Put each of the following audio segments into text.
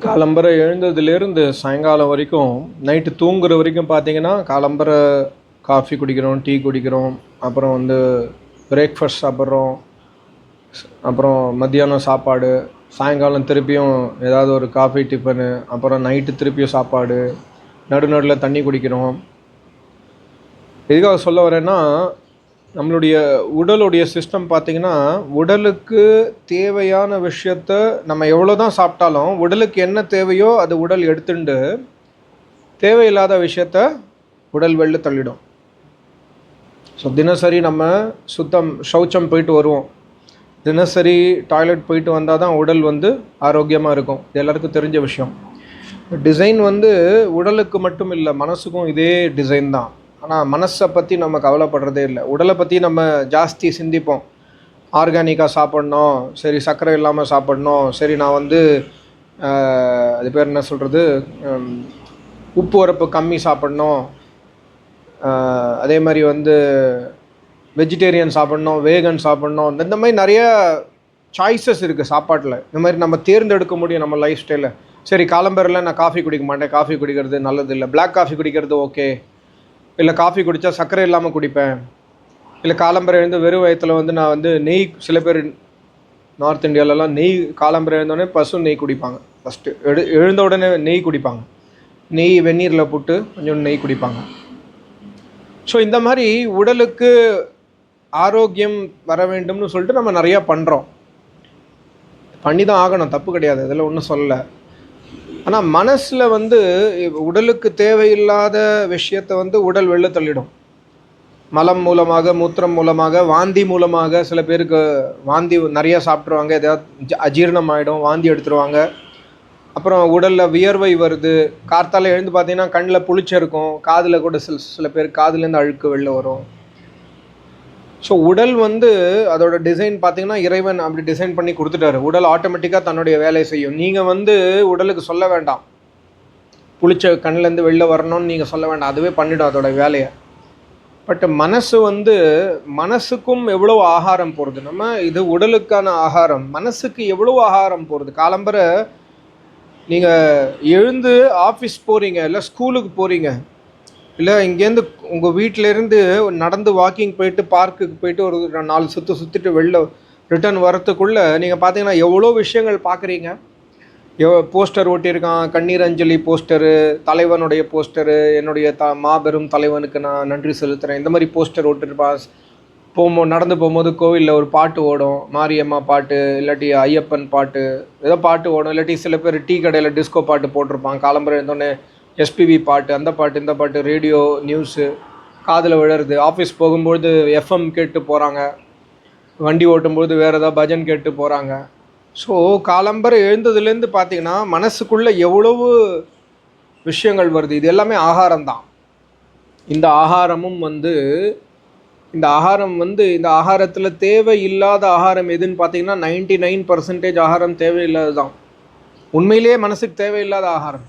காலம்பர எழுந்ததுலேருந்து சாயங்காலம் வரைக்கும் நைட்டு தூங்குற வரைக்கும் பார்த்தீங்கன்னா காலம்பர காஃபி குடிக்கிறோம், டீ குடிக்கிறோம், அப்புறம் பிரேக்ஃபாஸ்ட் சாப்பிட்றோம், அப்புறம் மத்தியானம் சாப்பாடு, சாயங்காலம் திருப்பியும் ஏதாவது ஒரு காஃபி டிஃபனு, அப்புறம் நைட்டு திருப்பியும் சாப்பாடு, நடுநடுவில் தண்ணி குடிக்கிறோம். எதுக்காக சொல்ல வரேன்னா, நம்மளுடைய உடலுடைய சிஸ்டம் பார்த்திங்கன்னா, உடலுக்கு தேவையான விஷயத்த நம்ம எவ்வளோ தான் சாப்பிட்டாலும் உடலுக்கு என்ன தேவையோ அது உடல் எடுத்துண்டு தேவையில்லாத விஷயத்த உடல் வெளில தள்ளிடும். ஸோ தினசரி நம்ம சௌச்சம் போயிட்டு வருவோம், தினசரி டாய்லெட் போயிட்டு வந்தால் தான் உடல் ஆரோக்கியமாக இருக்கும். இது எல்லாருக்கும் தெரிஞ்ச விஷயம். டிசைன் உடலுக்கு மட்டும் இல்லை, மனசுக்கும் இதே டிசைன் தான். ஆனால் மனசை பற்றி நம்ம கவலைப்படுறதே இல்லை. உடலை பற்றி நம்ம ஜாஸ்தி சிந்திப்போம். ஆர்கானிக்காக சாப்பிட்ணும், சரி சர்க்கரை இல்லாமல் சாப்பிட்ணும், சரி நான் அது பேர் என்ன சொல்கிறது, உப்பு உரப்பு கம்மி சாப்பிட்ணும், அதே மாதிரி வெஜிடேரியன் சாப்பிட்ணும், வேகன் சாப்பிட்ணும், இந்த மாதிரி நிறைய சாய்ஸஸ் இருக்குது சாப்பாட்டில். இந்த மாதிரி நம்ம தேர்ந்தெடுக்க முடியும் நம்ம லைஃப் ஸ்டைலில். சரி காலம்பரில் நான் காஃபி குடிக்க மாட்டேன், காஃபி குடிக்கிறது நல்லது இல்லை, பிளாக் காஃபி குடிக்கிறது ஓகே, இல்லை காஃபி குடித்தா சர்க்கரை இல்லாமல் குடிப்பேன், இல்லை காலம்பரை எழுந்து வெறும் வயத்தில் நான் நெய், சில பேர் நார்த் இந்தியாவிலலாம் நெய் காலம்பரை எழுந்தோடனே பசு நெய் குடிப்பாங்க. ஃபஸ்ட்டு எழுந்த உடனே நெய் குடிப்பாங்க, நெய் வெந்நீரில் போட்டு கொஞ்சம் நெய் குடிப்பாங்க. ஸோ இந்த மாதிரி உடலுக்கு ஆரோக்கியம் வர வேண்டும்னு சொல்லிட்டு நம்ம நிறையா பண்ணுறோம். பண்ணி தான் ஆகணும், தப்பு கிடையாது, அதில் ஒன்றும் சொல்லலை. ஆனால் மனசில் உடலுக்கு தேவையில்லாத விஷயத்தை உடல் வெளில தள்ளிடும். மலம் மூலமாக, மூத்திரம் மூலமாக, வாந்தி மூலமாக. சில பேருக்கு வாந்தி நிறையா சாப்பிட்ருவாங்க, எதாவது அஜீரணம் ஆகிடும், வாந்தி எடுத்துருவாங்க. அப்புறம் உடலில் வியர்வை வருது, கார்த்தால எழுந்து பார்த்தீங்கன்னா கண்ணில் புளிச்சிருக்கும், காதில் கூட சில பேர் காதுலேருந்து அழுக்கு வெளில வரும். ஸோ உடல் அதோட டிசைன் பார்த்திங்கன்னா இறைவன் அப்படி டிசைன் பண்ணி கொடுத்துட்டாரு. உடல் ஆட்டோமேட்டிக்காக தன்னுடைய வேலையை செய்யும். நீங்கள் உடலுக்கு சொல்ல வேண்டாம், புளிச்ச கண்ணிலேருந்து வெளில வரணும்னு நீங்கள் சொல்ல வேண்டாம், அதுவே பண்ணிடும் அதோட வேலையை. பட் மனசுக்கும் எவ்வளோ ஆகாரம் போகிறது. நம்ம இது உடலுக்கான ஆகாரம், மனசுக்கு எவ்வளோ ஆகாரம் போகிறது. காலம்பரை நீங்கள் எழுந்து ஆஃபீஸ் போகிறீங்க, இல்லை ஸ்கூலுக்கு போகிறீங்க, இல்லை இங்கேருந்து உங்கள் வீட்டிலேருந்து நடந்து வாக்கிங் போயிட்டு பார்க்குக்கு போயிட்டு ஒரு 4 சுற்றிட்டு வெளில ரிட்டர்ன் வரத்துக்குள்ளே நீங்கள் பார்த்தீங்கன்னா எவ்வளோ விஷயங்கள் பார்க்குறீங்க. போஸ்டர் ஒட்டியிருக்கான், கண்ணீர் அஞ்சலி போஸ்டரு, தலைவனுடைய போஸ்டரு, என்னுடைய மாபெரும் தலைவனுக்கு நான் நன்றி செலுத்துகிறேன், இந்த மாதிரி போஸ்டர் ஒட்டிருப்பான். நடந்து போகும்போது கோவிலில் ஒரு பாட்டு ஓடும், மாரியம்மா பாட்டு, இல்லாட்டி ஐயப்பன் பாட்டு, ஏதோ பாட்டு ஓடும். இல்லாட்டி சில பேர் டீ கடையில் டிஸ்கோ பாட்டு போட்டிருப்பான். காலம்பரை இருந்தோடனே எஸ்பிவி பாட்டு, அந்த பாட்டு, இந்த பாட்டு, ரேடியோ நியூஸு காதில் விழுறது. ஆஃபீஸ் போகும்போது எஃப்எம் கேட்டு போகிறாங்க, வண்டி ஓட்டும்போது வேறு ஏதாவது பஜன் கேட்டு போகிறாங்க. ஸோ காலம்பரை எழுந்ததுலேருந்து பார்த்திங்கன்னா மனசுக்குள்ளே எவ்வளவு விஷயங்கள் வருது. இது எல்லாமே ஆகாரம் தான். இந்த ஆகாரமும் இந்த ஆகாரத்தில் தேவையில்லாத ஆகாரம் எதுன்னு பார்த்தீங்கன்னா 99% ஆகாரம் தேவையில்லாது தான். உண்மையிலேயே மனசுக்கு தேவையில்லாத ஆகாரம்.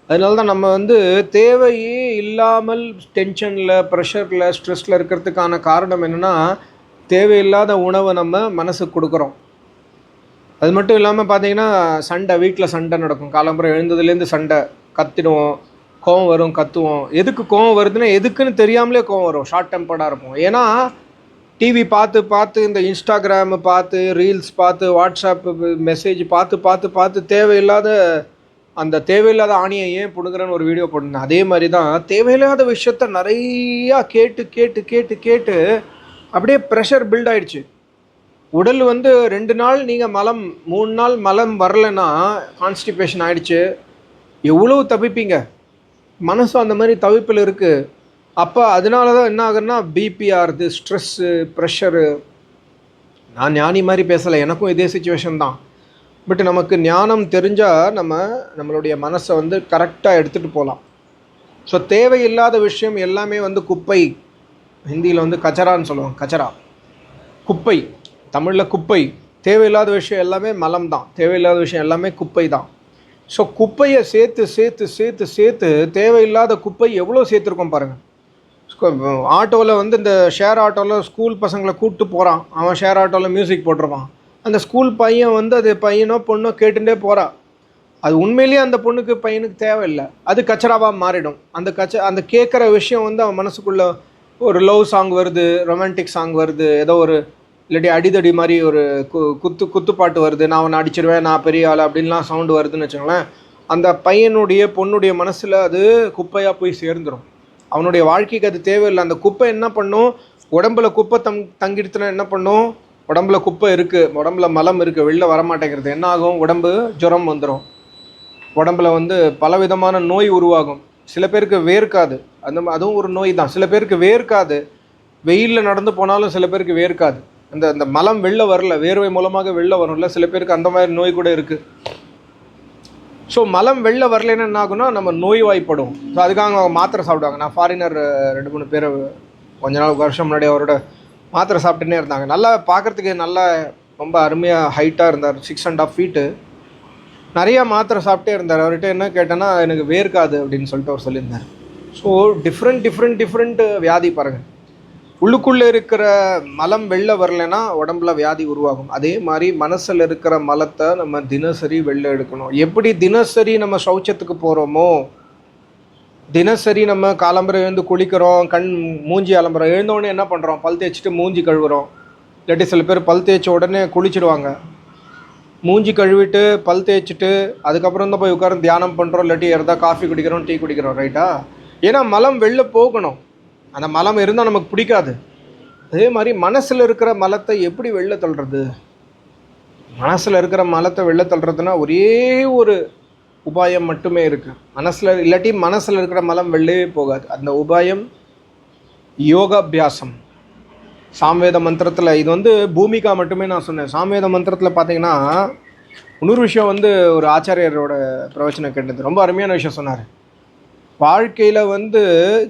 அதனால தான் நம்ம தேவையே இல்லாமல் டென்ஷனில், ப்ரெஷரில், ஸ்ட்ரெஸ்ஸில் இருக்கிறதுக்கான காரணம் என்னென்னா, தேவையில்லாத உணவை நம்ம மனசுக்கு கொடுக்குறோம். அது மட்டும் இல்லாமல் பார்த்தீங்கன்னா வீட்டில் சண்டை நடக்கும். காலம்பரை எழுந்ததுலேருந்து சண்டை, கத்திடுவோம், கோவம் வரும், கத்துவோம். எதுக்கு கோவம் வருதுன்னா எதுக்குன்னு தெரியாமலே கோவம் வரும், ஷார்ட் டெம்பர்டாக இருப்போம். ஏன்னா டிவி பார்த்து இந்த இன்ஸ்டாகிராமு பார்த்து, ரீல்ஸ் பார்த்து, வாட்ஸ்அப் மெசேஜ் பார்த்து தேவையில்லாத ஆணியை ஏன் பிடுங்குறேன்னு ஒரு வீடியோ போட்டிருந்தேன். அதே மாதிரி தான் தேவையில்லாத விஷயத்த நிறையா கேட்டு அப்படியே ப்ரெஷர் பில்ட் ஆகிடுச்சு. உடல் 2 நாள் நீங்கள் 3 நாள் மலம் வரலைன்னா கான்ஸ்டிபேஷன் ஆகிடுச்சு, எவ்வளோ தவிப்பீங்க. மனசும் அந்த மாதிரி தவிப்பில் இருக்குது. அப்போ அதனால தான் என்ன ஆகுதுன்னா பிபி ஆகுது, ஸ்ட்ரெஸ்ஸு, ப்ரெஷரு. நான் ஞானி மாதிரி பேசலை, எனக்கும் இதே சுச்சுவேஷன் தான். பட் நமக்கு ஞானம் தெரிஞ்சால் நம்மளுடைய மனசை கரெக்டாக எடுத்துகிட்டு போகலாம். ஸோ தேவையில்லாத விஷயம் எல்லாமே குப்பை, ஹிந்தியில் கச்சரான்னு சொல்லுவாங்க, கச்சரா, குப்பை, தமிழில் குப்பை. தேவையில்லாத விஷயம் எல்லாமே மலம் தான், தேவையில்லாத விஷயம் எல்லாமே குப்பை தான். ஸோ குப்பையை சேர்த்து தேவையில்லாத குப்பை எவ்வளோ சேர்த்துருக்கோம் பாருங்கள். ஆட்டோவில் இந்த ஷேர் ஆட்டோவில் ஸ்கூல் பசங்களை கூப்பிட்டு போகிறான், அவன் ஷேர் ஆட்டோவில் மியூசிக் போட்டிருப்பான். அந்த ஸ்கூல் பையன் அது பையனோ பொண்ணோ கேட்டுகிட்டே போகிறான். அது உண்மையிலேயே அந்த பொண்ணுக்கு பையனுக்கு தேவையில்லை, அது கச்சராவாக மாறிடும். அந்த கேட்குற விஷயம் வந்து அவன் மனசுக்குள்ளே ஒரு லவ் சாங் வருது, ரொமான்டிக் சாங் வருது, ஏதோ ஒரு இல்லாட்டி அடிதடி மாதிரி ஒரு குத்துப்பாட்டு வருது, நான் அவனை அடிச்சிருவேன், நான் பெரிய ஆள் அப்படின்லாம் சவுண்டு வருதுன்னு வச்சுங்களேன். அந்த பையனுடைய பொண்ணுடைய மனசில் அது குப்பையாக போய் சேர்ந்துடும். அவனுடைய வாழ்க்கைக்கு அது தேவையில்லை. அந்த குப்பை என்ன பண்ணும், உடம்புல குப்பை தங்கிடுத்துனா என்ன பண்ணும், உடம்புல குப்பை இருக்குது, உடம்புல மலம் இருக்குது, வெளில வரமாட்டேங்கிறது. என்ன ஆகும், உடம்பு ஜுரம் வந்துடும், உடம்புல வந்து பலவிதமான நோய் உருவாகும். சில பேருக்கு வேர்க்காது, அதுவும் ஒரு நோய் தான். சில பேருக்கு வேர்க்காது, வெயிலில் நடந்து போனாலும் சில பேருக்கு வேர்க்காது. அந்த மலம் வெளில வரல, வேர்வை மூலமாக வெளில வரும்ல, சில பேருக்கு அந்த மாதிரி நோய் கூட இருக்குது. ஸோ மலம் வெளில வரலன்னு என்ன ஆகுனா நம்ம நோய்வாய்ப்படும். ஸோ அதுக்காக அவங்க மாத்திரை சாப்பிடுவாங்க. நான் ஃபாரினர் 2-3 பேர் கொஞ்ச நாள் வருஷம் முன்னாடி அவரோட மாத்திரை சாப்பிட்டுன்னே இருந்தாங்க. நல்லா பார்க்குறதுக்கு நல்லா ரொம்ப அருமையாக ஹைட்டாக இருந்தார், 6.5 feet. நிறையா மாத்திரை சாப்பிட்டே இருந்தார். அவர்கிட்ட என்ன கேட்டேன்னா எனக்கு வேர்க்காது அப்படின்னு சொல்லிட்டு அவர் சொல்லியிருந்தார். ஸோ டிஃப்ரெண்ட் வியாதி பாருங்கள். உள்ளுக்குள்ளே இருக்கிற மலம் வெளில வரலைன்னா உடம்புல வியாதி உருவாகும். அதே மாதிரி மனசில் இருக்கிற மலத்தை நம்ம தினசரி வெளில எடுக்கணும். எப்படி தினசரி நம்ம சௌச்சத்துக்கு போகிறோமோ, தினசரி நம்ம காலம்பரை எழுந்து குளிக்கிறோம், மூஞ்சி அலம்புறோம், எழுந்தோடனே என்ன பண்ணுறோம், பல் தேய்ச்சிட்டு மூஞ்சி கழுவுறோம். இல்லாட்டி சில பேர் பல் தேய்ச்ச உடனே குளிச்சிடுவாங்க. மூஞ்சி கழுவிட்டு பல் தேய்ச்சிட்டு அதுக்கப்புறம் தான் போய் உட்காந்து தியானம் பண்ணுறோம், இல்லாட்டி எதாவது காஃபி குடிக்கிறோம், டீ குடிக்கிறோம், ரைட்டா? ஏன்னா மலம் வெளில போகணும். அந்த மலம் இருந்தால் நமக்கு பிடிக்காது. அதே மாதிரி மனசில் இருக்கிற மலத்தை எப்படி வெளில தள்ளுறது? மனசில் இருக்கிற மலத்தை வெளில தள்ளுறதுனா ஒரே ஒரு உபாயம் மட்டுமே இருக்குது. இல்லாட்டி மனசில் இருக்கிற மலம் வெளிலே போகாது. அந்த உபாயம் யோகாபியாசம். சாம்வேத மந்திரத்தில் இது வந்து பூமிகா மட்டுமே நான் சொன்னேன். சாம்வேத மந்திரத்தில் பார்த்தீங்கன்னா இன்னொரு விஷயம் வந்து ஒரு ஆச்சாரியரோட பிரவச்சனம் கேட்டது, ரொம்ப அருமையான விஷயம் சொன்னார். வாழ்க்கையில் வந்து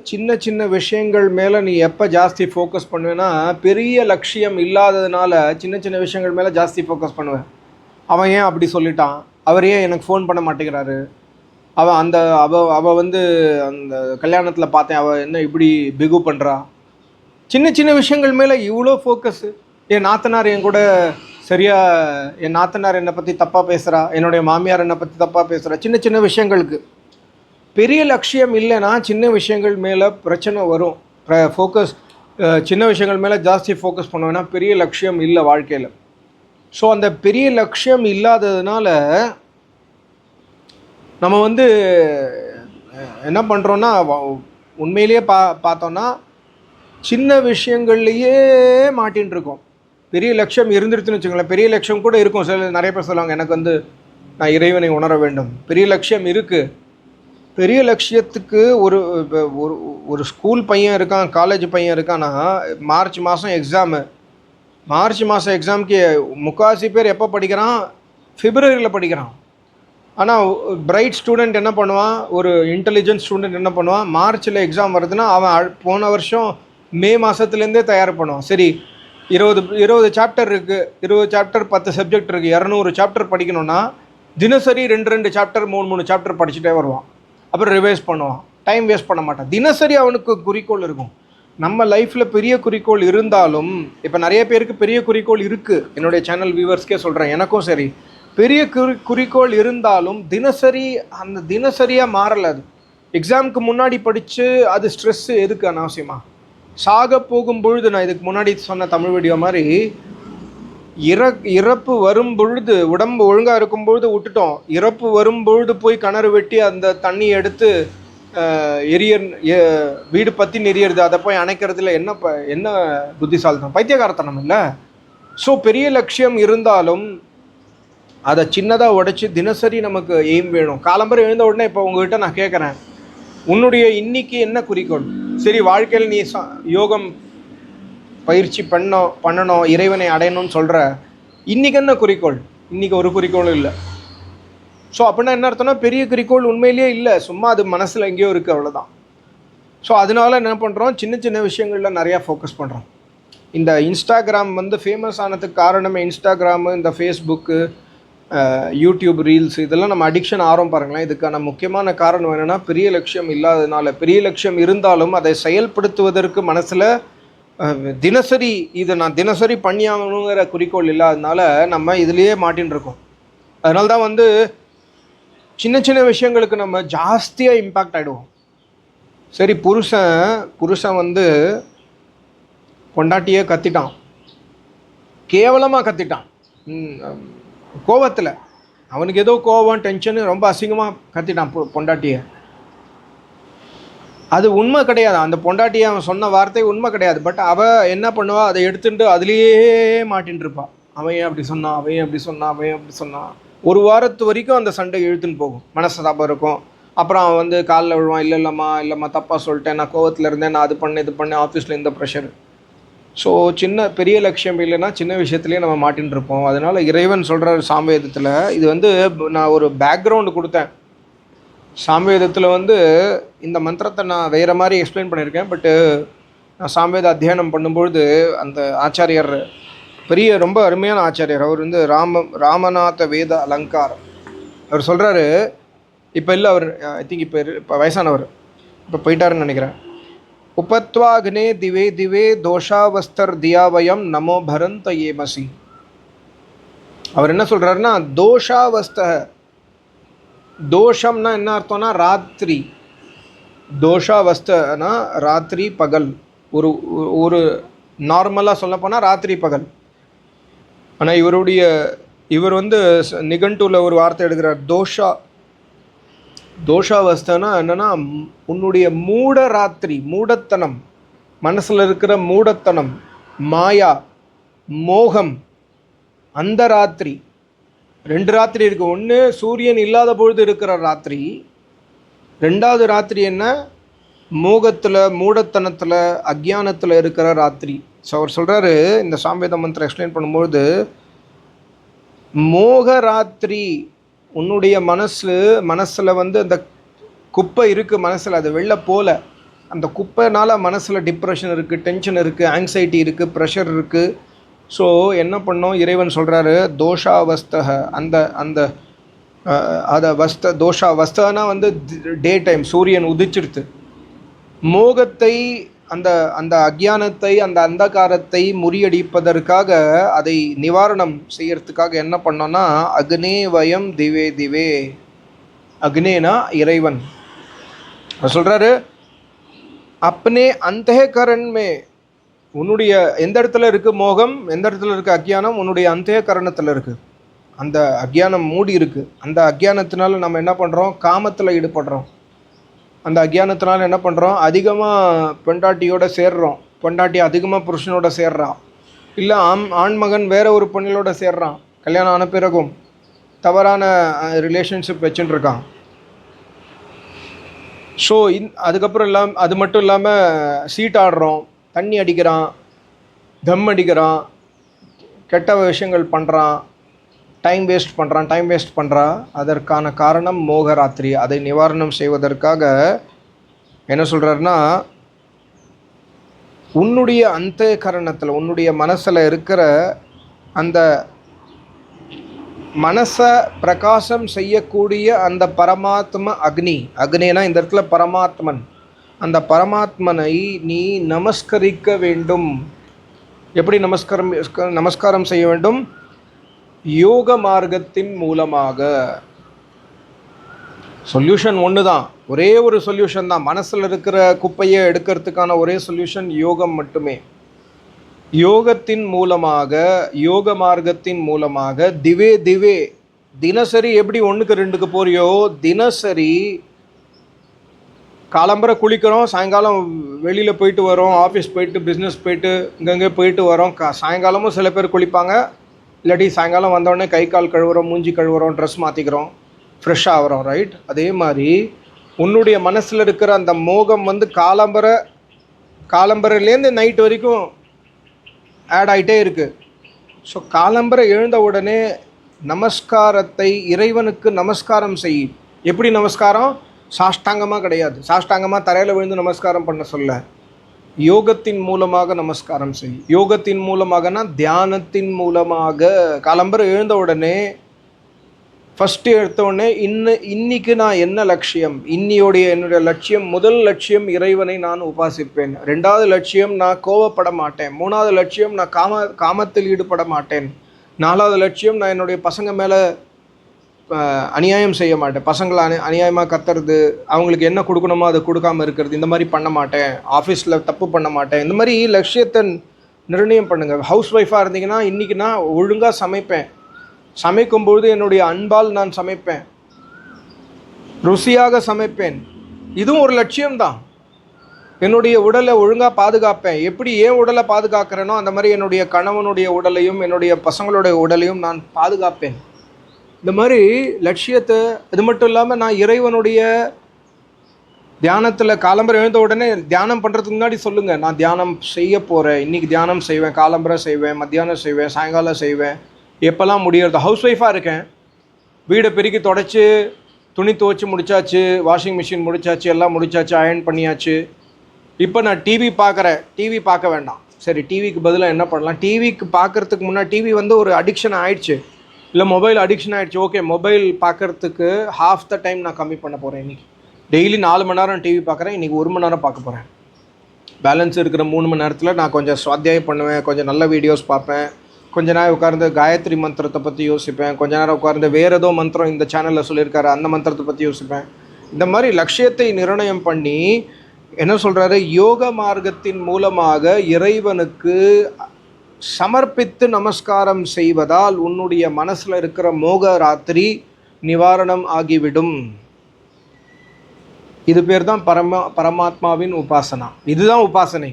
சின்ன விஷயங்கள் மேலே நீ எப்போ ஜாஸ்தி ஃபோக்கஸ் பண்ணுவேன்னா, பெரிய லட்சியம் இல்லாததுனால சின்ன விஷயங்கள் மேலே ஜாஸ்தி ஃபோக்கஸ் பண்ணுவேன். அவன் ஏன் அப்படி சொல்லிட்டான், அவர் ஏன் எனக்கு ஃபோன் பண்ண மாட்டேங்கிறாரு, அவள் வந்து அந்த கல்யாணத்தில் பார்த்தேன், அவள் என்ன இப்படி பிகு பண்ணுறா, சின்ன விஷயங்கள் மேலே இவ்வளோ ஃபோக்கஸு. என் நாத்தனார் என் கூட என் நாத்தனார் என்னை பற்றி தப்பாக பேசுகிறா, என்னுடைய மாமியார் என்னை பற்றி தப்பாக பேசுகிறா, சின்ன விஷயங்களுக்கு. பெரிய லட்சியம் இல்லைன்னா சின்ன விஷயங்கள் மேலே பிரச்சனை வரும். ஃபோக்கஸ் சின்ன விஷயங்கள் மேலே ஜாஸ்தி ஃபோக்கஸ் பண்ணுவேன்னா பெரிய லட்சியம் இல்லை வாழ்க்கையில். ஸோ அந்த பெரிய லட்சியம் இல்லாததுனால நம்ம வந்து என்ன பண்ணுறோன்னா, உண்மையிலேயே பார்த்தோன்னா சின்ன விஷயங்கள்லையே மாட்டின்னு இருக்கோம். பெரிய லட்சியம் இருந்துருச்சுன்னு வச்சுக்கோங்களேன், பெரிய லட்சியம் கூட இருக்கும். நிறைய பேர் சொல்லுவாங்க, எனக்கு வந்து நான் இறைவனை உணர வேண்டும், பெரிய லட்சியம் இருக்குது. பெரிய லட்சியத்துக்கு ஒரு ஸ்கூல் பையன் இருக்கான், காலேஜ் பையன் இருக்கான்னா, மார்ச் மாதம் எக்ஸாமுக்கு முக்கால்வாசி பேர் எப்போ படிக்கிறான், பிப்ரவரியில் படிக்கிறான். ஆனால் பிரைட் ஸ்டூடெண்ட் என்ன பண்ணுவான், ஒரு இன்டெலிஜென்ட் ஸ்டூடெண்ட் என்ன பண்ணுவான், மார்ச்சில் எக்ஸாம் வருதுன்னா அவன் போன வருஷம் மே மாதத்துலேருந்தே தயார் பண்ணுவான். சரி, 20 சாப்டர் இருக்குது, 20 சாப்டர் 10 சப்ஜெக்ட் இருக்குது, 200 சாப்டர் படிக்கணும்னா தினசரி 2 சாப்டர் 3 சாப்டர் படிச்சுட்டே வருவான். அப்புறம் ரிவைஸ் பண்ணுவான், டைம் வேஸ்ட் பண்ண மாட்டான். தினசரி அவனுக்கு குறிக்கோள் இருக்கும். நம்ம லைஃப்பில் பெரிய குறிக்கோள் இருந்தாலும், இப்போ நிறைய பேருக்கு பெரிய குறிக்கோள் இருக்குது, என்னுடைய சேனல் வியூவர்ஸ்க்கே சொல்கிறேன், எனக்கும் சரி, பெரிய குறிக்கோள் இருந்தாலும் தினசரியாக மாறலை. அது எக்ஸாமுக்கு முன்னாடி படித்து அது ஸ்ட்ரெஸ்ஸு எதுக்கு அனாவசியமாக? சாக போகும் பொழுது, நான் இதுக்கு முன்னாடி சொன்ன தமிழ் வீடியோ மாதிரி, இறப்பு வரும் பொழுது உடம்பு ஒழுங்காக இருக்கும் பொழுது விட்டுட்டோம், இறப்பு வரும் பொழுது போய் கிணறு வெட்டி அந்த தண்ணி எடுத்து வீடு பற்றி நெறியறது, அதை போய் அணைக்கிறதுல என்ன புத்திசாலித்தனம், பைத்தியகாரத்தனம் இல்லை. ஸோ பெரிய லட்சியம் இருந்தாலும் அதை சின்னதாக உடைச்சி தினசரி நமக்கு எய்ம் வேணும். காலம்பரை எழுந்த உடனே இப்போ உங்ககிட்ட நான் கேட்குறேன், உன்னுடைய இன்னைக்கு என்ன குறிக்கோள்? சரி, வாழ்க்கையில் நீ யோகம் பயிற்சி பண்ணணும், இறைவனை அடையணும்னு சொல்கிற, இன்றைக்கி என்ன குறிக்கோள்? இன்றைக்கி ஒரு குறிக்கோளும் இல்லை. ஸோ அப்படின்னா என்ன அர்த்தம்னா, பெரிய குறிக்கோள் உண்மையிலேயே இல்லை, சும்மா அது மனசில் எங்கேயோ இருக்குது, அவ்வளோதான். ஸோ அதனால என்ன பண்ணுறோம், சின்ன விஷயங்களில் நிறையா ஃபோக்கஸ் பண்ணுறோம். இந்த இன்ஸ்டாகிராம் வந்து ஃபேமஸ் ஆனதுக்கு காரணமே, இன்ஸ்டாகிராமு, இந்த ஃபேஸ்புக்கு, யூடியூப் ரீல்ஸ், இதெல்லாம் நம்ம அடிக்ஷன் ஆகிறோம் பாருங்களேன். இதுக்கான முக்கியமான காரணம் என்னென்னா, பெரிய லட்சியம் இல்லாததுனால. பெரிய லட்சியம் இருந்தாலும் அதை செயல்படுத்துவதற்கு மனசில் தினசரி இதை நான் தினசரி பண்ணியாகணுங்கிற குறிக்கோள் இல்லாததுனால நம்ம இதுலேயே மாட்டின்னு இருக்கோம். அதனால தான் வந்து சின்ன சின்ன விஷயங்களுக்கு நம்ம ஜாஸ்தியாக இம்பேக்ட் ஆகிடுவோம். சரி, புருஷன் வந்து பொண்டாட்டியே கத்திட்டான், கேவலமாக கத்திட்டான், கோவத்தில் அவனுக்கு ஏதோ கோவம் டென்ஷனு ரொம்ப அசிங்கமாக கத்திட்டான் பொண்டாட்டியை. அது உண்மை கிடையாது, அந்த பொண்டாட்டியை அவன் சொன்ன வார்த்தை உண்மை கிடையாது. பட் அவள் என்ன பண்ணுவா, அதை எடுத்துட்டு அதுலேயே மாட்டின்னு இருப்பாள். அவன் ஏன் அப்படி சொன்னான், அவன் அப்படி சொன்னான், அவன் அப்படி சொன்னான். ஒரு வாரத்து வரைக்கும் அந்த சண்டை இழுத்துன்னு போகும், மனஸ்தாபம் இருக்கும். அப்புறம் அவன் வந்து காலில் விழுவான், இல்லைம்மா தப்பாக சொல்லிட்டேன், நான் கோவத்தில் இருந்தேன், நான் அது பண்ணேன் ஆஃபீஸில் இந்த ப்ரெஷர். ஸோ பெரிய லட்சியம் இல்லைன்னா சின்ன விஷயத்துலேயே நம்ம மாட்டின்னு இருப்போம். அதனால் இறைவன் சொல்கிறார் சாமவேதத்தில், இது வந்து நான் ஒரு பேக்ரவுண்டு கொடுத்தேன். சாமவேதத்தில் வந்து இந்த மந்திரத்தை நான் வேறு மாதிரி எக்ஸ்பிளைன் பண்ணியிருக்கேன். பட்டு நான் சாமவேத அத்தியானம் பண்ணும்பொழுது அந்த ஆச்சாரியர் ரொம்ப அருமையான ஆச்சாரியர், அவர் வந்து ராமநாத வேத அலங்காரம், அவர் சொல்கிறாரு. இப்போ இல்லை, அவர் ஐ திங்க் இப்போ வயசானவர், இப்போ போயிட்டாருன்னு நினைக்கிறேன். உபத்வாக்னே திவே திவே தோஷாவஸ்தர் தியாவயம் நமோ பரந்த ஏமசி. அவர் என்ன சொல்கிறாருன்னா, தோஷம்னா என்ன அர்த்தம்னா ராத்திரி, தோஷாவஸ்தனா ராத்திரி பகல். ஒரு நார்மலாக சொல்ல போனால் ராத்திரி பகல். ஆனால் இவர் வந்து நிகண்டூவில் ஒரு வார்த்தை எடுக்கிறார், தோஷாவஸ்தனா என்னென்னா உன்னுடைய மூடத்தனம், மனசில் இருக்கிற மூடத்தனம், மாயா, மோகம், அந்த ராத்திரி. 2 ராத்திரி இருக்குது. ஒன்று சூரியன் இல்லாத பொழுது இருக்கிற ராத்திரி, 2வது ராத்திரி என்ன, மோகத்தில், மூடத்தனத்தில், அக்ஞானத்தில் இருக்கிற ராத்திரி. ஸோ அவர் சொல்கிறாரு, இந்த சாமவேத மந்திரம் எக்ஸ்பிளைன் பண்ணும்பொழுது, மோக ராத்திரி உன்னுடைய மனசில் வந்து அந்த குப்பை இருக்குது மனசில், அது வெளில போல, அந்த குப்பைனால மனசில் டிப்ரெஷன் இருக்குது, டென்ஷன் இருக்குது, ஆங்ஸைட்டி இருக்குது, ப்ரெஷர் இருக்குது. ஸோ என்ன பண்ணோம், இறைவன் சொல்கிறாரு தோஷாவஸ்தக, தோஷாவஸ்தனா வந்து டே டைம், சூரியன் உதிச்சிடுது. மோகத்தை, அந்த அக்ஞானத்தை, அந்த அந்தகாரத்தை முறியடிப்பதற்காக, அதை நிவாரணம் செய்யறதுக்காக என்ன பண்ணோன்னா, அக்னே வயம் திவே திவே. அக்னேனா இறைவன். சொல்கிறாரு, அப்பனே அந்தகரண்மே, உன்னுடைய எந்த இடத்துல இருக்குது மோகம், எந்த இடத்துல இருக்குது அக்ஞானம், உன்னுடைய அந்தகரணத்தில் இருக்குது. அந்த அக்ஞானம் மூடி இருக்குது. அந்த அக்ஞானத்தினால நம்ம என்ன பண்ணுறோம், காமத்தில் ஈடுபடுறோம். அந்த அக்ஞானத்தினால என்ன பண்ணுறோம், அதிகமாக பொண்டாட்டியோட சேர்றோம், பொண்டாட்டி அதிகமாக புருஷனோட சேர்றான், இல்லை ஆண்மகன் வேற ஒரு பொண்ணிலோட சேர்றான், கல்யாணம் ஆன பிறகும் தவறான ரிலேஷன்ஷிப் வச்சுட்டு இருக்கான். ஸோ அதுக்கப்புறம் அது மட்டும் இல்லாமல் சீட் ஆடுறோம், தண்ணி அடிக்கிறான், தம் அடிக்கிறான், கெட்ட விஷயங்கள் பண்ணுறான், டைம் வேஸ்ட் பண்ணுறான். அதற்கான காரணம் மோகராத்திரி. அதை நிவாரணம் செய்வதற்காக என்ன சொல்கிறாருன்னா, உன்னுடைய அந்தகரணத்தில், உன்னுடைய மனசில் இருக்கிற அந்த மனசை பிரகாசம் செய்யக்கூடிய அந்த பரமாத்ம அக்னினா இந்த இடத்துல பரமாத்மன், அந்த பரமாத்மனை நீ நமஸ்கரிக்க வேண்டும். எப்படி நமஸ்காரம் செய்ய வேண்டும், யோக மார்க்கத்தின் மூலமாக. சொல்யூஷன் ஒன்று தான், ஒரே ஒரு சொல்யூஷன் தான், மனசில் இருக்கிற குப்பையை எடுக்கிறதுக்கான ஒரே சொல்யூஷன் யோகம் மட்டுமே. யோகத்தின் மூலமாக, யோக மார்க்கத்தின் மூலமாக திவே தினசரி எப்படி 1க்கு 2க்கு போறியோ, தினசரி காலம்பரை குளிக்கிறோம், சாயங்காலம் வெளியில் போயிட்டு வரோம், ஆஃபீஸ் போயிட்டு, பிஸ்னஸ் போயிட்டு, இங்கங்கே போயிட்டு வரோம். சாயங்காலமும் சில பேர் குளிப்பாங்க, இல்லாட்டி சாயங்காலம் வந்தோடனே கை கால் கழுவுறோம், மூஞ்சி கழுவுறோம், ட்ரெஸ் மாற்றிக்கிறோம், ஃப்ரெஷ்ஷாக ஆகிறோம், ரைட்? அதே மாதிரி உன்னுடைய மனசில் இருக்கிற அந்த மோகம் வந்து காலம்பரையிலேருந்து நைட் வரைக்கும் ஆட் ஆகிட்டே இருக்குது. ஸோ காலம்பரை எழுந்த உடனே நமஸ்காரத்தை, இறைவனுக்கு நமஸ்காரம் செய். எப்படி நமஸ்காரம்? சாஷ்டாங்கமாக கிடையாது, சாஷ்டாங்கமாக தரையில் விழுந்து நமஸ்காரம் பண்ண சொல்ல, யோகத்தின் மூலமாக நமஸ்காரம் செய். யோகத்தின் மூலமாகனா தியானத்தின் மூலமாக. காலம்பரை எழுந்த உடனே ஃபஸ்ட்டு எடுத்த உடனே இன்னைக்கு நான் என்ன லட்சியம், என்னுடைய லட்சியம், முதல் லட்சியம் இறைவனை நான் உபாசிப்பேன். 2வது லட்சியம் நான் கோவப்பட மாட்டேன். 3வது லட்சியம் நான் காமத்தில் ஈடுபட மாட்டேன். 4வது லட்சியம் நான் என்னுடைய பசங்க மேலே அநியாயம் செய்ய மாட்டேன், பசங்களை அநியாயமாக கத்துறது, அவங்களுக்கு என்ன கொடுக்கணுமோ அதை கொடுக்காமல் இருக்கிறது, இந்த மாதிரி பண்ண மாட்டேன், ஆஃபீஸில் தப்பு பண்ண மாட்டேன், இந்த மாதிரி லட்சியத்தை நிர்ணயம் பண்ணுங்கள். ஹவுஸ் ஒய்ஃபாக இருந்தீங்கன்னா இன்றைக்கி நான் ஒழுங்காக சமைப்பேன், சமைக்கும்பொழுது என்னுடைய அன்பால் நான் சமைப்பேன், ருசியாக சமைப்பேன், இதுவும் ஒரு லட்சியம்தான். என்னுடைய உடலை ஒழுங்காக பாதுகாப்பேன், எப்படி ஏன் உடலை பாதுகாக்கிறேனோ அந்த மாதிரி என்னுடைய கணவனுடைய உடலையும் என்னுடைய பசங்களுடைய உடலையும் நான் பாதுகாப்பேன். இந்த மாதிரி லட்சியத்தை, இது மட்டும் இல்லாமல் நான் இறைவனுடைய தியானத்தில் காலம்பரை எழுந்த உடனே தியானம் பண்ணுறதுக்கு முன்னாடி சொல்லுங்கள், நான் தியானம் செய்ய போகிறேன், இன்றைக்கி தியானம் செய்வேன், காலம்பரை செய்வேன், மத்தியானம் செய்வேன், சாயங்காலம் செய்வேன், எப்போல்லாம் முடியறது. ஹவுஸ் ஒய்ஃபாக இருக்கேன், வீடை பெருக்கி தொடச்சி துணி துவச்சி முடிச்சாச்சு, வாஷிங் மிஷின் முடிச்சாச்சு, எல்லாம் முடிச்சாச்சு, அயர்ன் பண்ணியாச்சு. இப்போ நான் டிவி பார்க்குறேன், டிவி பார்க்க வேண்டாம், சரி டிவிக்கு பதிலாக என்ன பண்ணலாம், டிவிக்கு பார்க்குறதுக்கு முன்னாடி டிவி ஒரு அடிக்ஷன் ஆகிடுச்சு, இல்லை மொபைல் அடிக்ஷன் ஆகிடுச்சு, ஓகே மொபைல் பார்க்குறதுக்கு ஹாஃப் த டைம் நான் கம்மி பண்ண போகிறேன். இன்றைக்கி டெய்லி 4 மணி நேரம் டிவி பார்க்குறேன், இன்றைக்கி 1 மணி நேரம் பார்க்க போகிறேன். பேலன்ஸ் இருக்கிற 3 மணி நேரத்தில் நான் கொஞ்சம் சுவாத்தியாயம் பண்ணுவேன், கொஞ்சம் நல்ல வீடியோஸ் பார்ப்பேன், கொஞ்ச நேரம் உட்கார்ந்து காயத்ரி மந்திரத்தை பற்றி யோசிப்பேன், கொஞ்ச நேரம் உட்கார்ந்து வேறு ஏதோ மந்திரம் இந்த சேனலில் சொல்லியிருக்காரு அந்த மந்திரத்தை பற்றி யோசிப்பேன். இந்த மாதிரி லட்சியத்தை நிர்ணயம் பண்ணி என்ன சொல்கிறாரு, யோக மார்க்கத்தின் மூலமாக இறைவனுக்கு சமர்ப்பித்து நமஸ்காரம் செய்வதால் உன்னுடைய மனசில் இருக்கிற மோக ராத்திரி நிவாரணம் ஆகிவிடும். இது பேர் தான் பரமாத்மாவின் உபாசனா. இதுதான் உபாசனை.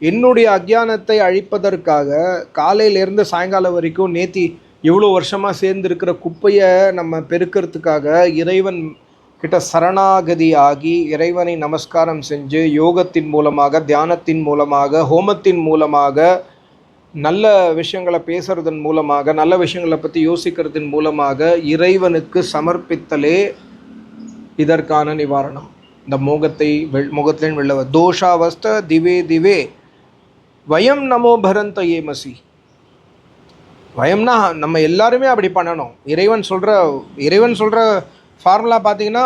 என்னுடைய அக்ஞானத்தை அழிப்பதற்காக காலையிலேருந்து சாயங்காலம் வரைக்கும் நேத்தி எவ்வளோ வருஷமாக சேர்ந்துருக்கிற குப்பையை நம்ம பெருக்கிறதுக்காக இறைவன் கிட்ட சரணாகதி ஆகி இறைவனை நமஸ்காரம் செஞ்சு யோகத்தின் மூலமாக, தியானத்தின் மூலமாக, ஹோமத்தின் மூலமாக, நல்ல விஷயங்களை பேசுறதன் மூலமாக, நல்ல விஷயங்களை பற்றி யோசிக்கிறதன் மூலமாக இறைவனுக்கு சமர்ப்பித்தலே இதற்கான நிவாரணம். இந்த முகத்தின் வெள்ளவ தோஷாவஸ்த திவே திவே வயம் நமோ பரந்த ஏமசி. வயம்னா நம்ம எல்லாருமே அப்படி பண்ணணும். இறைவன் சொல்கிற ஃபார்முலா பார்த்தீங்கன்னா,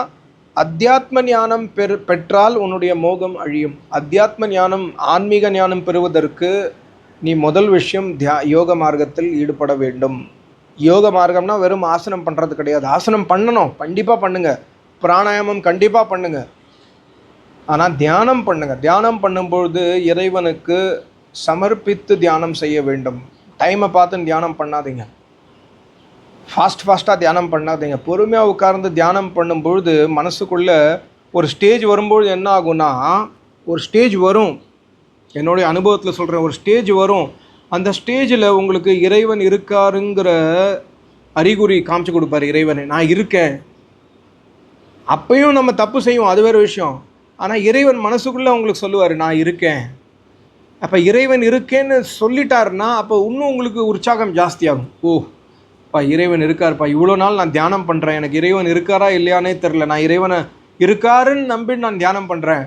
அத்தியாத்ம ஞானம் பெற்றால் உன்னுடைய மோகம் அழியும். அத்தியாத்ம ஞானம், ஆன்மீக ஞானம் பெறுவதற்கு நீ முதல் விஷயம் யோக மார்க்கத்தில் ஈடுபட வேண்டும். யோக மார்க்கம்னா வெறும் ஆசனம் பண்ணுறது கிடையாது. ஆசனம் பண்ணணும், கண்டிப்பாக பண்ணுங்கள். பிராணாயாமம் கண்டிப்பாக பண்ணுங்கள். ஆனால் தியானம் பண்ணுங்கள். தியானம் பண்ணும்பொழுது இறைவனுக்கு சமர்ப்பித்து தியானம் செய்ய வேண்டும். டைமை பார்த்து தியானம் பண்ணாதீங்க, ஃபாஸ்ட்டாக தியானம் பண்ணாதீங்க. பொறுமையாக உட்கார்ந்து தியானம் பண்ணும்பொழுது மனசுக்குள்ளே ஒரு ஸ்டேஜ் வரும்பொழுது என்ன ஆகும்னா, ஒரு ஸ்டேஜ் வரும், என்னுடைய அனுபவத்தில் சொல்கிறேன், ஒரு ஸ்டேஜ் வரும். அந்த ஸ்டேஜில் உங்களுக்கு இறைவன் இருக்காருங்கிற அறிகுறி காமிச்சு கொடுப்பார். இறைவனை நான் இருக்கேன். அப்பையும் நம்ம தப்பு செய்வோம், அது வேறு விஷயம். ஆனால் இறைவன் மனசுக்குள்ளே உங்களுக்கு சொல்லுவார், நான் இருக்கேன். அப்போ இறைவன் இருக்கேன்னு சொல்லிட்டாருன்னா அப்போ இன்னும் உங்களுக்கு உற்சாகம் ஜாஸ்தியாகும். ஓப்பா இறைவன் இருக்காருப்பா, இவ்வளோ நாள் நான் தியானம் பண்ணுறேன், எனக்கு இறைவன் இருக்காரா இல்லையானே தெரில, நான் இறைவனை இருக்காருன்னு நம்பி நான் தியானம் பண்ணுறேன்.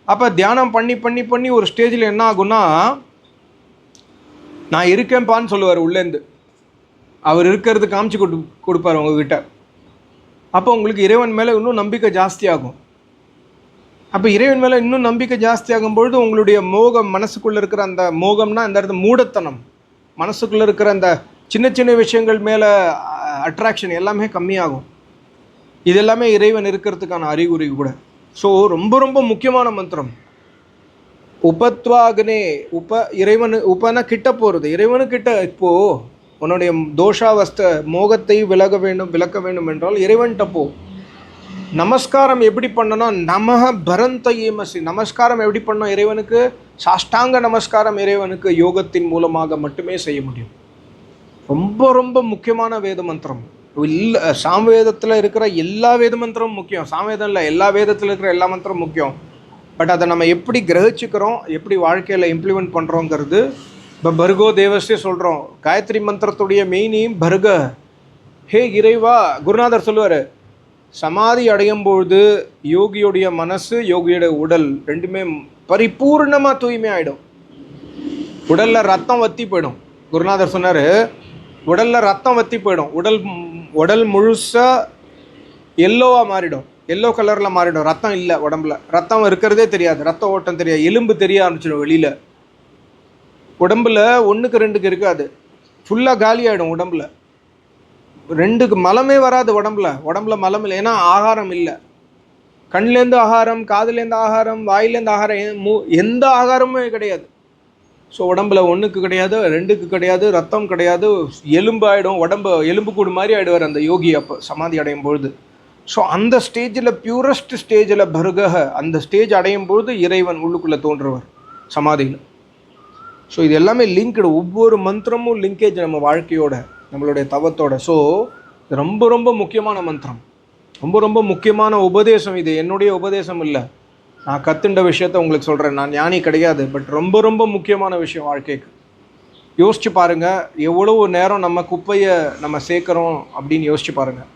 அப்போ தியானம் பண்ணி ஒரு ஸ்டேஜில் என்ன ஆகும்னா, நான் இருக்கேன்ப்பான்னு சொல்லுவார் உள்ளேருந்து. அவர் இருக்கிறது காமிச்சு கொடுப்பார் உங்ககிட்ட. அப்போ உங்களுக்கு இறைவன் மேலே இன்னும் நம்பிக்கை ஜாஸ்தியாகும். அப்போ இறைவன் மேலே இன்னும் நம்பிக்கை ஜாஸ்தியாகும் பொழுது உங்களுடைய மோகம், மனசுக்குள்ளே இருக்கிற அந்த மோகம்னா இந்த இடத்துல மூடத்தனம், மனசுக்குள்ளே இருக்கிற அந்த சின்ன சின்ன விஷயங்கள் மேலே அட்ராக்ஷன் எல்லாமே கம்மியாகும். இது எல்லாமே இறைவன் இருக்கிறதுக்கான அறிகுறி கூட. ஸோ ரொம்ப ரொம்ப முக்கியமான மந்திரம் உபத்வாகனே. இறைவனு உபனா கிட்ட போகிறது, இறைவனுக்கிட்ட. இப்போது உன்னுடைய தோஷாவஸ்தை மோகத்தை விலக்க வேண்டும் என்றால் இறைவன்கிட்ட போ. நமஸ்காரம் எப்படி பண்ணணும், நமஹ பரந்த ஏமசி. நமஸ்காரம் எப்படி பண்ணணும் இறைவனுக்கு, சாஷ்டாங்க நமஸ்காரம் இறைவனுக்கு யோகத்தின் மூலமாக மட்டுமே செய்ய முடியும். ரொம்ப ரொம்ப முக்கியமான வேத மந்திரம். இல்லை சாமவேதத்தில் இருக்கிற எல்லா வேத மந்திரமும் முக்கியம், சாமவேதம் இல்லை, எல்லா வேதத்தில் இருக்கிற எல்லா மந்திரமும் முக்கியம். பட் அதை நம்ம எப்படி கிரகிச்சுக்கிறோம், எப்படி வாழ்க்கையில் இம்ப்ளிமெண்ட் பண்ணுறோங்கிறது. இப்போ பர்கோ தேவஸ்டே சொல்கிறோம், காயத்ரி மந்திரத்துடைய மெயினையும் பர்க, ஹே இறைவா. குருநாதர் சொல்லுவார், சமாதி அடையும் பொழுது யோகியுடைய மனசு, யோகியோட உடல் ரெண்டுமே பரிபூர்ணமாக தூய்மை ஆகிடும். உடலில் ரத்தம் வற்றி போயிடும். குருநாதர் சொன்னார், உடலில் ரத்தம் வற்றி போயிடும், உடல் முழுசாக எல்லோவாக மாறிடும், எல்லோ கலரில் மாறிடும். ரத்தம் இல்லை உடம்புல, ரத்தம் இருக்கிறதே தெரியாது, ரத்த ஓட்டம் தெரியாது, எலும்பு தெரிய ஆரம்பிச்சிடும் வெளியில். உடம்பில் 1க்கு 2க்கு இருக்காது, ஃபுல்லாக காலி ஆகிடும் உடம்பில். 2க்கு மலமே வராது உடம்புல மலம் இல்லை. ஏன்னா ஆகாரம் இல்லை. கண்லேருந்து ஆகாரம், காதுலேருந்து ஆகாரம், வாயிலேருந்து ஆகாரம், எந்த ஆகாரமுமே கிடையாது. ஸோ உடம்புல 1க்கு கிடையாது, 2க்கு கிடையாது, ரத்தம் கிடையாது, எலும்பு ஆகிடும், எலும்பு கூடு மாதிரி ஆகிடுவார் அந்த யோகி அப்போ சமாதி அடையும் பொழுது. ஸோ அந்த ஸ்டேஜில் பியூரஸ்ட் ஸ்டேஜில் பர்கஹ அந்த ஸ்டேஜ் அடையும் பொழுது இறைவன் உள்ளுக்குள்ளே தோன்றுவார் சமாதியில். ஸோ இது எல்லாமே லிங்க்டு, ஒவ்வொரு மந்திரமும் லிங்கேஜ் நம்ம வாழ்க்கையோட, நம்மளுடைய தவத்தோட. ஸோ ரொம்ப ரொம்ப முக்கியமான மந்திரம், ரொம்ப முக்கியமான உபதேசம். இது என்னுடைய உபதேசம் இல்லை, நான் கற்றுண்ட விஷயத்த உங்களுக்கு சொல்கிறேன். நான் ஞானி கிடையாது, பட் ரொம்ப முக்கியமான விஷயம் வாழ்க்கைக்கு. யோசிச்சு பாருங்கள், எவ்வளவு நேரம் நம்ம குப்பையை நம்ம சேர்க்குறோம் அப்படின்னு யோசிச்சு பாருங்கள்.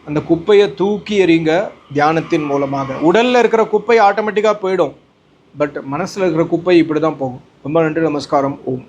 அந்த குப்பையை தூக்கி எறிங்க தியானத்தின் மூலமாக. உடலில் இருக்கிற குப்பை ஆட்டோமேட்டிக்காக போயிடும், பட் மனசில் இருக்கிற குப்பை இப்படி தான் போகும். ரொம்ப நன்றி, நமஸ்காரம், ஓம்.